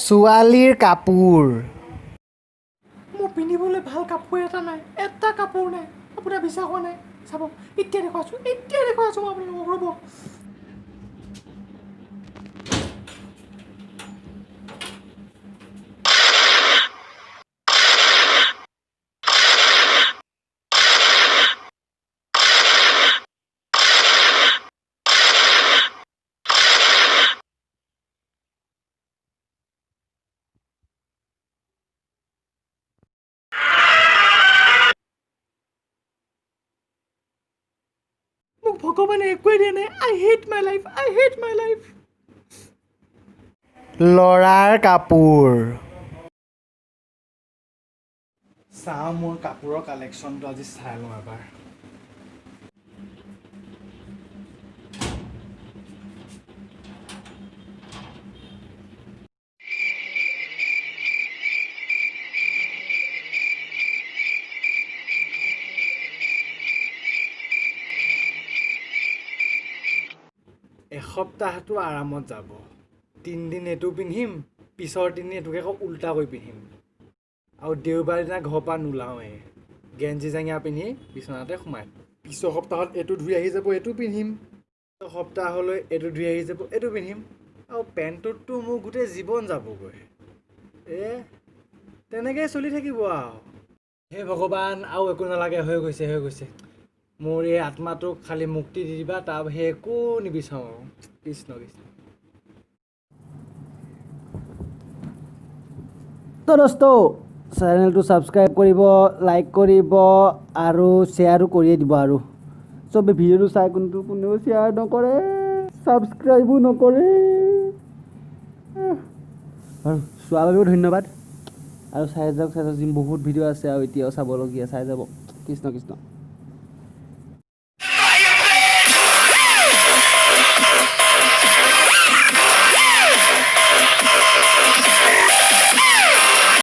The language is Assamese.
ছোৱালীৰ কাপোৰ মোৰ পিন্ধিবলৈ ভাল কাপোৰ এটা কাপোৰ নাই আপোনাৰ বিশ্বাস হোৱা নাই চাব এতিয়া দেখুৱাইছোঁ মই আপোনালোকক ৰ'ব মোক ভগৱানে একোৱে দিয়া নাই আই হেট মাই লাইফ ল'ৰাৰ কাপোৰ চাওঁ মোৰ কাপোৰৰ কালেকশ্যনটো আজি চাই লওঁ এবাৰ এসপ্তাহটো আৰামত যাব 3 দিন এইটো পিন্ধিম পিছৰ 3 দিন এইটোকে আকৌ উল্টা কৰি পিন্ধিম আৰু দেওবাৰ দিনা ঘৰৰ পৰা নোলাওঁৱে গেঞ্জি জাঙিয়া পিন্ধি বিচনাতে সোমাই পিছৰ সপ্তাহত এইটো ধুই আহি যাব এইটো পিন্ধিম সপ্তাহলৈ এইটো ধুই আহি যাব এইটো পিন্ধিম আৰু পেণ্টটোততো মোৰ গোটেই জীৱন যাবগৈ তেনেকৈয়ে চলি থাকিব আৰু হে ভগৱান আৰু একো নালাগে হৈ গৈছে মোৰ এই আত্মাটোক খালি মুক্তি দি দিবা তাৰ বাহিৰে একো নিবিচাৰোঁ কৃষ্ণ তো দোস্ত চেনেলটো ছাবস্ক্ৰাইব কৰিব লাইক কৰিব আৰু শ্বেয়াৰো কৰিয়ে দিব আৰু চবে ভিডিঅ'টো চাই কোনেও শ্বেয়াৰ নকৰে ছাবস্ক্ৰাইবো নকৰে আৰু চোৱাৰ বাবেও ধন্যবাদ আৰু চাই যাওক বহুত ভিডিঅ' আছে আৰু এতিয়াও চাবলগীয়া চাই যাব কৃষ্ণ